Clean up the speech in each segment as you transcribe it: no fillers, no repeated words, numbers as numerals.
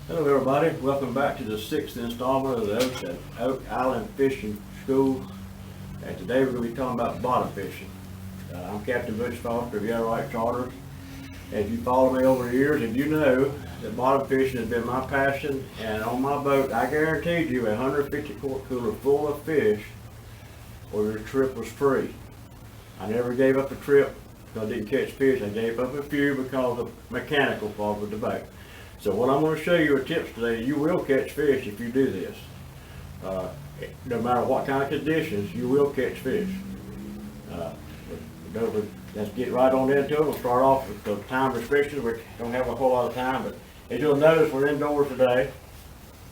Hello everybody, welcome back to the 6th installment of the Oak Island Fishing School. And today we're going to be talking about bottom fishing. I'm Captain Butch of Yellow Charters. As you follow me over the years, and you know that bottom fishing has been my passion, and on my boat I guaranteed you a 150 quart cooler full of fish or your trip was free. I never gave up a trip because I didn't catch fish. I gave up a few because of mechanical fault with the boat. So what I'm going to show you are tips today. You will catch fish if you do this. No matter what kind of conditions, you will catch fish. Let's get right on into it. We'll start off with the time restrictions. We don't have a whole lot of time, but as you'll notice, we're indoors today.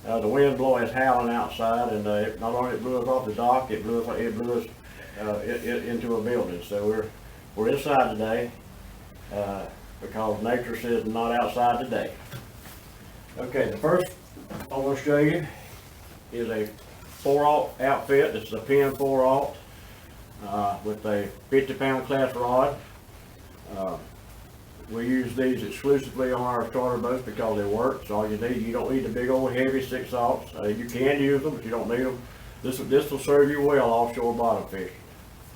The wind blowing is howling outside, and not only it blew us off the dock, it blew us into a building. So we're inside today because nature says not outside today. Okay, the first I want to show you is a 4/0 outfit. This is a Penn 4/0 with a 50-pound class rod. We use these exclusively on our starter boats because they work. So all you don't need the big old heavy 6/0s. You can use them, but you don't need them. This will serve you well offshore bottom fishing.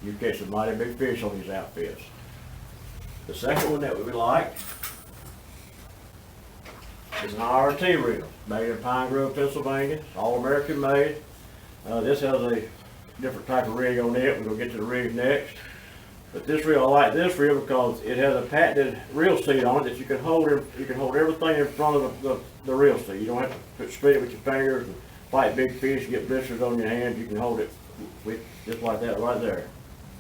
You catch some mighty big fish on these outfits. The second one that we like is an IRT reel, made in Pine Grove, Pennsylvania, all American made. This has a different type of rig on it. We're going to get to the rig next. But this reel, I like this reel because it has a patented reel seat on it that you can hold everything in front of the reel seat. You don't have to spin it with your fingers and fight big fish, get blisters on your hands. You can hold it just like that right there.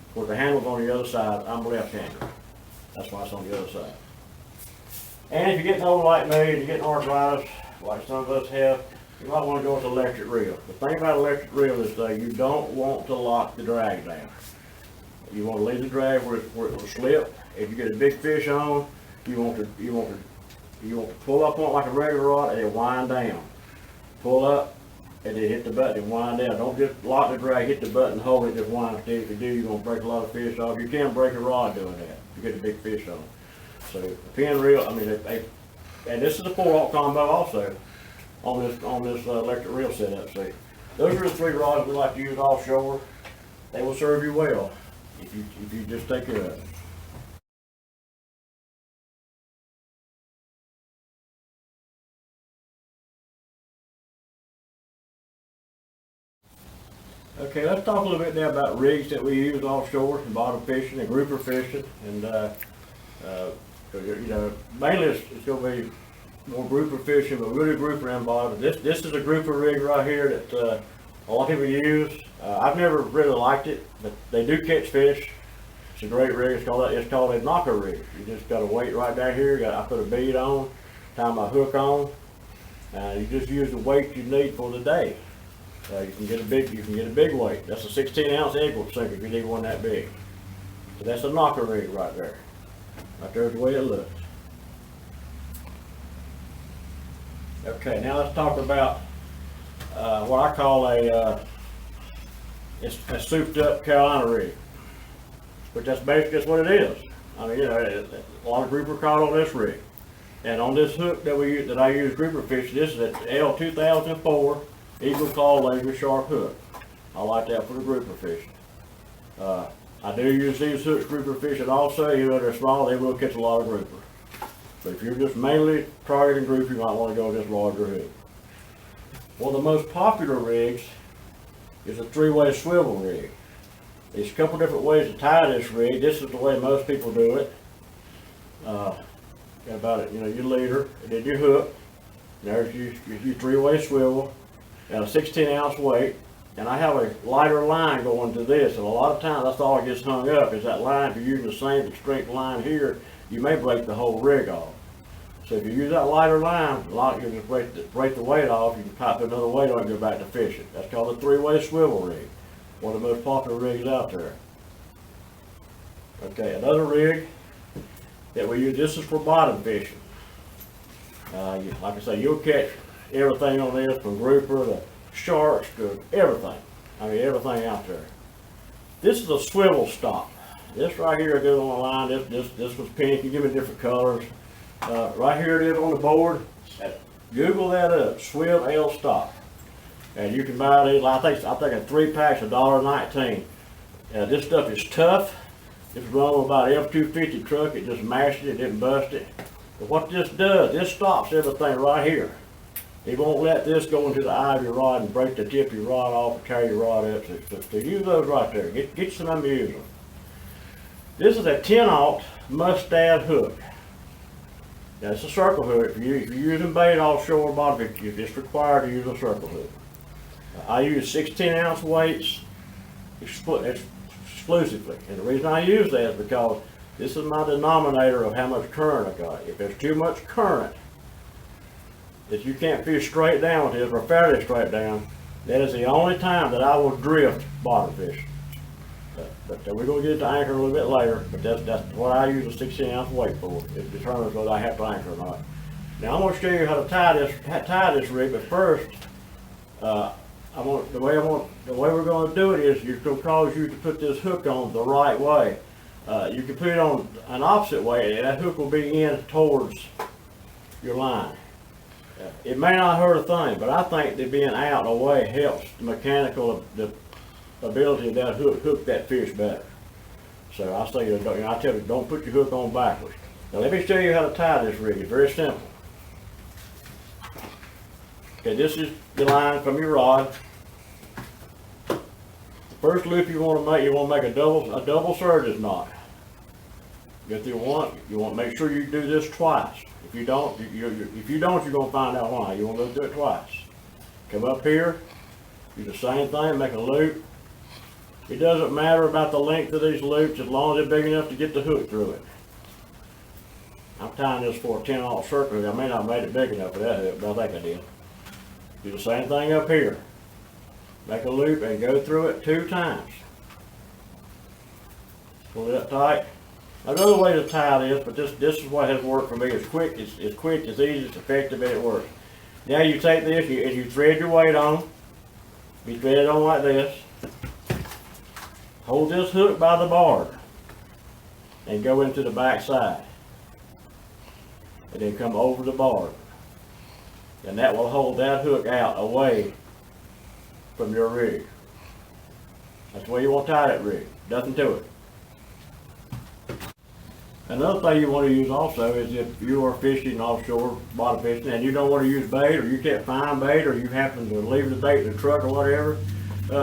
Of course, the handle's on the other side. I'm a left-hander. That's why it's on the other side. And if you're getting old like me and you're getting arthritis, like some of us have, you might want to go with an electric reel. The thing about electric reel is that you don't want to lock the drag down. You want to leave the drag where it will slip. If you get a big fish on, you want to pull up on it like a regular rod and then wind down. Pull up and then hit the button and wind down. Don't just lock the drag, hit the button, hold it, just wind steady. If you do, you're going to break a lot of fish off. You can break a rod doing that if you get a big fish on. So the Penn reel, and this is a 4/0 combo also on this electric reel setup. See, those are the three rods we like to use offshore. They will serve you well if you just take care of it. Okay, let's talk a little bit now about rigs that we use offshore and bottom fishing and grouper fishing, and mainly it's going to be more grouper fishing, but really grouper and bottom. This is a grouper rig right here that a lot of people use. I've never really liked it, but they do catch fish. It's a great rig. It's called a knocker rig. You just got to weight right down here. I put a bead on, tie my hook on. You just use the weight you need for the day. You can get a big weight. That's a 16-ounce Edward sinker if you need one that big. So that's a knocker rig right there. Right there's the way it looks. Okay, now let's talk about what I call a souped up Carolina rig. But that's basically what it is. I mean, a lot of grouper caught on this rig. And on this hook that I use grouper fishing, this is an L2004 Eagle Claw laser sharp hook. I like that for the grouper fishing. I do use these hooks grouper fishing also. Even though they're small, they will catch a lot of grouper. But if you're just mainly targeting grouper, you might want to go with this larger hook. One of the most popular rigs is a 3-way swivel rig. There's a couple different ways to tie this rig. This is the way most people do it. Your leader, and then your hook. There's your 3-way swivel, and a 16-ounce weight. And I have a lighter line going to this, and a lot of times that's all that gets hung up is that line. If you're using the same strength line here, you may break the whole rig off. So if you use that lighter line, you'll just break the weight off. You can pop another weight on and go back to fishing. That's called a 3-way swivel rig. One of the most popular rigs out there. Okay, another rig that we use, this is for bottom fishing. Like I say, you'll catch everything on this, from grouper to sharks to everything. I mean, everything out there. This is a swivel stop. This right here goes on the line. This was pink. You give me different colors. Right here it is on the board. Google that up, Swim L Stop. And you can buy these, I think a 3-pack's $1.19. This stuff is tough. It's run with about an F-250 truck. It just mashed it, it didn't bust it. But what this does, this stops everything right here. It won't let this go into the eye of your rod and break the tip of your rod off or tear your rod up. So use those right there. Get you some of them to use them. This is a 10-aught mustad hook. Now it's a circle hook. If you're using bait offshore bottom, it's required to use a circle hook. I use 16-ounce weights exclusively. And the reason I use that is because this is my denominator of how much current I got. If there's too much current that you can't fish straight down with this, or fairly straight down, that is the only time that I will drift bottom fish. But we're going to get to anchor a little bit later, but that's what I use a 16-ounce weight for. It determines whether I have to anchor or not. Now I'm going to show you how to tie this rig, but first, the way we're going to do it is it's going to cause you to put this hook on the right way. You can put it on an opposite way, and that hook will be in towards your line. It may not hurt a thing, but I think that being out and away helps the mechanical the ability of that hook that fish better. So I say, I tell you, don't put your hook on backwards. Now let me show you how to tie this rig. It's very simple. Okay, this is the line from your rod. The first loop you want to make a double surges knot. If you want to make sure you do this twice. If you don't, you're going to find out why. You want to do it twice. Come up here, do the same thing, make a loop. It doesn't matter about the length of these loops as long as they're big enough to get the hook through it. I'm tying this for a 10-aught circle. I may not have made it big enough for that hook, but I think I did. Do the same thing up here. Make a loop and go through it 2 times. Pull it up tight. Another way to tie this, but this is what has worked for me. It's quick, it's easy, it's effective, and it works. Now you take this and you thread your weight on. You thread it on like this. Hold this hook by the barb and go into the back side. And then come over the barb. And that will hold that hook out away from your rig. That's the way you want to tie that rig. Nothing to it. Another thing you want to use also is if you are fishing offshore, bottom fishing, and you don't want to use bait, or you can't find bait, or you happen to leave the bait in the truck or whatever,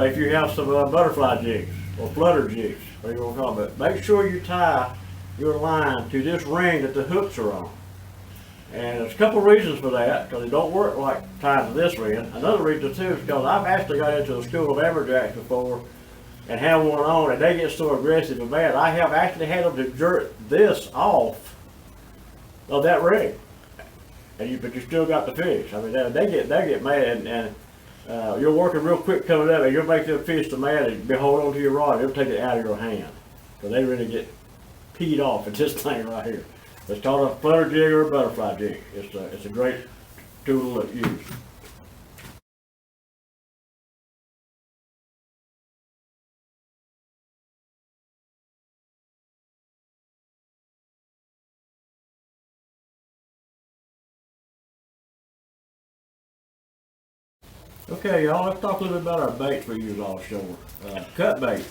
if you have some butterfly jigs or flutter jigs, whatever you want to call them, but make sure you tie your line to this ring that the hooks are on. And there's a couple of reasons for that, because it don't work like tied to this ring. Another reason too is because I've actually got into a school of amberjacks before and have one on, and they get so aggressive and bad. I have actually had them to jerk this off of that rig, but you still got the fish. I mean, they get mad, and you're working real quick coming up, and you'll make them fish so mad and hold on to your rod. It'll take it out of your hand, because they really get peed off at this thing right here. It's called a flutter jig or a butterfly jig. It's a great tool to use. Okay, y'all, let's talk a little bit about our baits we use offshore. Cut baits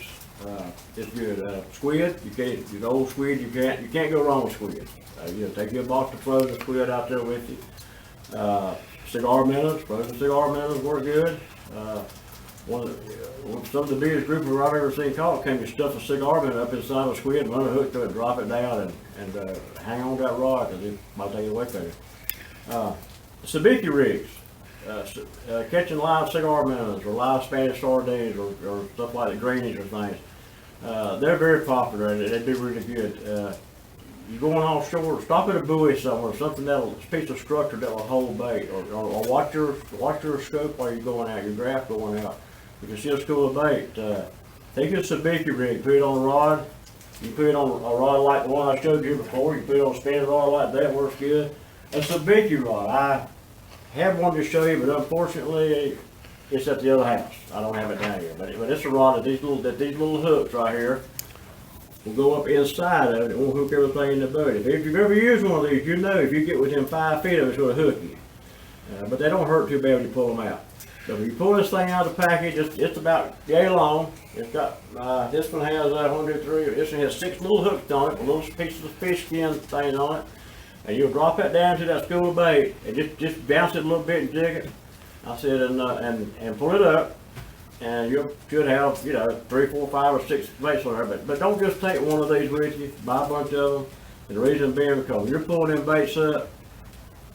is good. Squid, you can't. The old squid, you can't go wrong with squid. You take your box of frozen squid out there with you. Cigar minnows, frozen cigar minnows work good. Some of the biggest groups I've ever seen caught came to stuff a cigar minnow up inside of a squid, run a hook to it, drop it down, and hang on to that rod because it might take it away from you. Sabiki rigs. Catching live cigar minnows or live Spanish sardines or stuff like the greenies or things. They're very popular and they do really good. You're going offshore, stop at a buoy somewhere, something a piece of structure that will hold bait, or watch your scope while you're going out, your graph going out. If you see a school of bait, take your sabiki rig, put it on a rod. You put it on a rod like the one I showed you before. You put it on a spinning rod like that, works good. A sabiki rod, I have one to show you, but unfortunately it's at the other house. I don't have it down here, but it's a rod that these little hooks right here will go up inside of it. It won't hook everything in the boat. If you've ever used one of these, you know if you get within 5 feet of it, it's going to hook you. but they don't hurt too bad when you pull them out. So if you pull this thing out of the package, it's about yay long. It's got, this one has, 1, 2, 3, this one has 6 little hooks on it, with little pieces of fish skin things on it. And you'll drop that down to that school of bait, and just bounce it a little bit and jig it. I said, and pull it up, and you should have, 3, 4, 5, or 6 baits on there. But don't just take one of these with you, buy a bunch of them. And the reason being, because when you're pulling them baits up,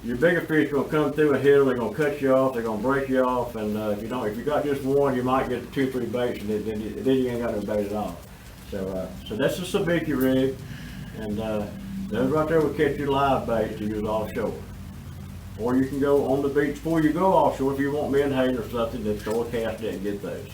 your bigger fish are gonna come through and hit them. They're gonna cut you off. They're gonna break you off. And if you got just one, you might get 2, 3 baits, and then you ain't got no bait at all. So that's a sabiki rig, and those right there will catch your live bait to use offshore. Or you can go on the beach before you go offshore if you want menhaden or something. Then throw a cast in and get those.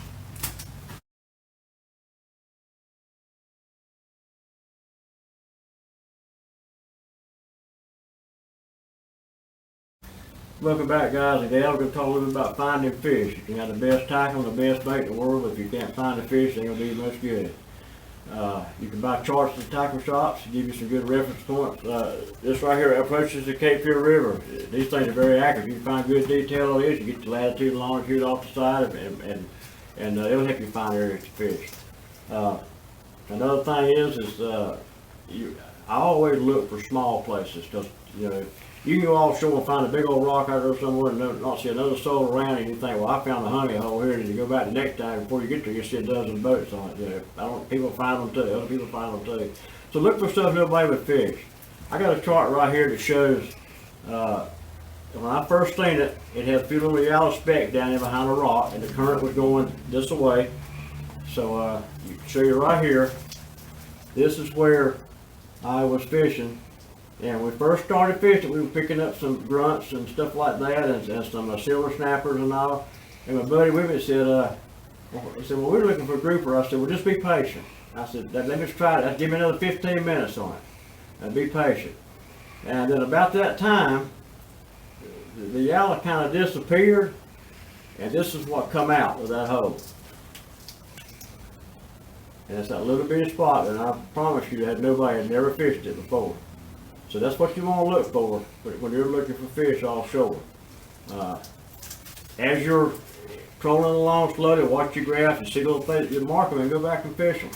Welcome back, guys and gals. We're going to talk a little bit about finding fish. You can have the best tackle and the best bait in the world, but if you can't find the fish, it ain't going to be much good. You can buy charts at the tackle shops to give you some good reference points. This right here approaches the Cape River. These things are very accurate. You can find good detail on this. You get the latitude and longitude off the side, and it'll help you find areas to fish. Another thing is I always look for small places, because you can go offshore and find a big old rock out there somewhere and not see another soul around, and you think, well, I found a honey hole here, and you go back the next time, before you get there, you see a dozen boats on it. People find them too, other people find them too. So look for stuff nobody would fish. I got a chart right here that shows, when I first seen it, it had a few little yellow specks down there behind a rock, and the current was going this way. So you can show you right here, this is where I was fishing. And when we first started fishing, we were picking up some grunts and stuff like that, and some silver snappers and all. And my buddy with me said, well, we're looking for a grouper. I said, well, just be patient. I said, let me try it. Give me another 15 minutes on it. And be patient. And then about that time, the yellow kind of disappeared, and this is what come out of that hole. And it's that little bitty spot, and I promise you that nobody had never fished it before. So that's what you want to look for when you're looking for fish offshore. As you're trolling along slowly, watch your graphs and see little things, you mark them and go back and fish them.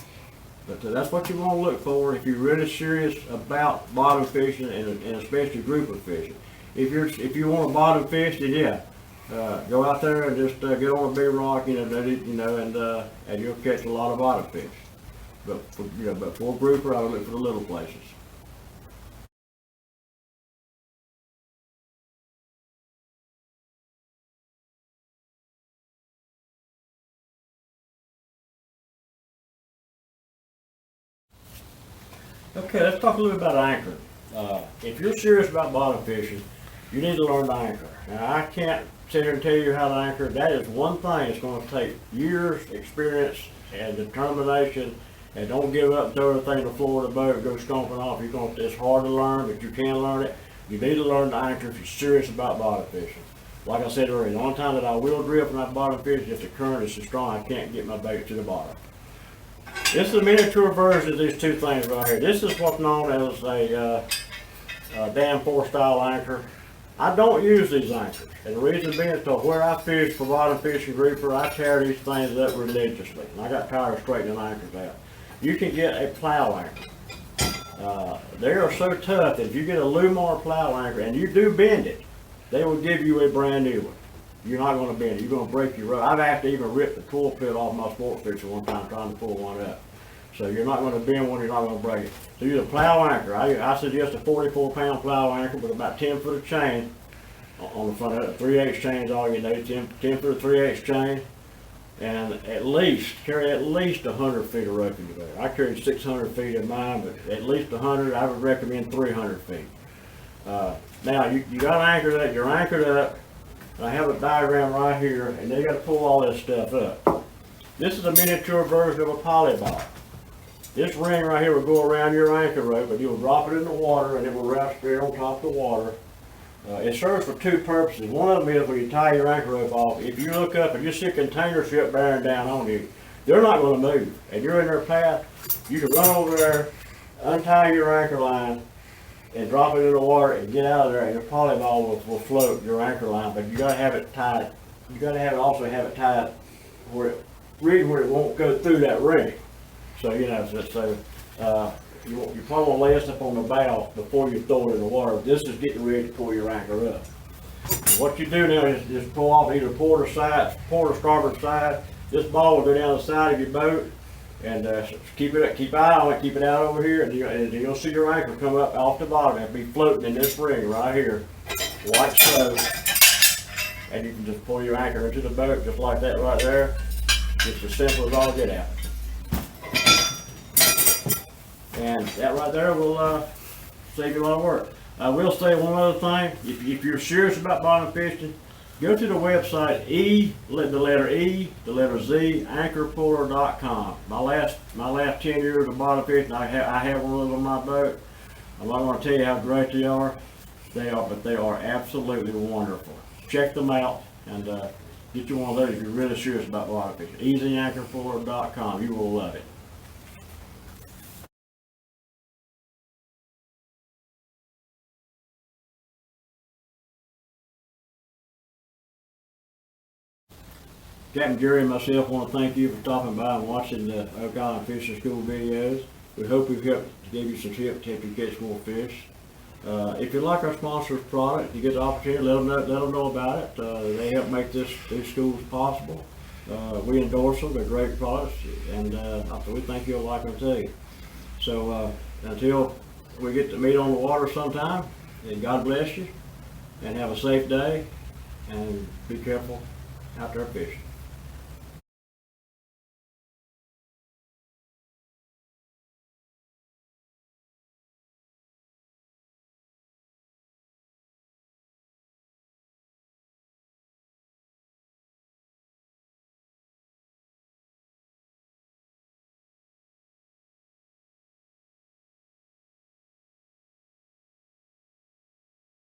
But that's what you want to look for if you're really serious about bottom fishing, and especially grouper fishing. If you want to bottom fish, then yeah, go out there and just get on a big rock, and you'll catch a lot of bottom fish. But for grouper, I would look for the little places. Okay, let's talk a little bit about anchoring. If you're serious about bottom fishing, you need to learn to anchor. Now, I can't sit here and tell you how to anchor. That is one thing that's going to take years, experience, and determination. And don't give up and throw everything to the floor of the boat and go stomping off. It's hard to learn, but you can learn it. You need to learn to anchor if you're serious about bottom fishing. Like I said earlier, the only time that I will drift when I bottom fish is if the current is so strong I can't get my bait to the bottom. This is a miniature version of these two things right here. This is what's known as a dam 4 style anchor. I don't use these anchors, and the reason being is because where I fish for bottom fishing grouper, I tear these things up religiously, and I got tired of straightening anchors out. You can get a plow anchor. They are so tough that if you get a Lumar plow anchor and you do bend it, they will give you a brand new one. You're not going to bend it. You're going to break your rod. I've actually even ripped the pulpit off my sport fixer one time trying to pull one up. So you're not going to bend one, you're not going to break it. So use a plow anchor. I suggest a 44-pound plow anchor with about 10 foot of chain on the front of it. 3/8 chain is all you need. 10 foot of 3/8 chain. And carry at least 100 feet of rope in your boat. I carried 600 feet in mine, but at least 100. I would recommend 300 feet. Now you got to anchor that. You're anchored up. I have a diagram right here, and they got to pull all this stuff up. This is a miniature version of a polybob. This ring right here will go around your anchor rope, but you'll drop it in the water, and it will wrap straight on top of the water. It serves for two purposes. One of them is when you tie your anchor rope off, if you look up and you see a container ship bearing down on you, they're not going to move. And you're in their path, you can run over there, untie your anchor line, and drop it in the water and get out of there, and your polyball will float your anchor line, but you gotta have it tied. You gotta also have it tied where it won't go through that ring. So, you know, you probably want to lay this up on the bow before you throw it in the water. This is getting ready to pull your anchor up. And what you do now is just pull off either port or starboard side. This ball will go down the side of your boat, and keep eye on it, keep it out over here, and you'll see your anchor come up off the bottom and be floating in this ring right here, like so. And you can just pull your anchor into the boat just like that right there. Just as simple as all get out. And that right there will save you a lot of work. I will say one other thing. If you're serious about bottom fishing, go to the website the letter E, the letter Z, anchorpuller.com. My last 10 years of bottom fishing, I have one of those on my boat. I'm not going to tell you how great they are. But they are absolutely wonderful. Check them out and get you one of those if you're really serious about bottom fishing. EasyAnchorpuller.com. You will love it. Captain Jerry and myself want to thank you for stopping by and watching the Oak Island Fishing School videos. We hope we've helped to give you some tips to help you catch more fish. If you like our sponsor's product, you get the opportunity, let them know about it. They help make these schools possible. We endorse them, they're great products, and we think you'll like them too. So until we get to meet on the water sometime, God bless you, and have a safe day, and be careful out there fishing.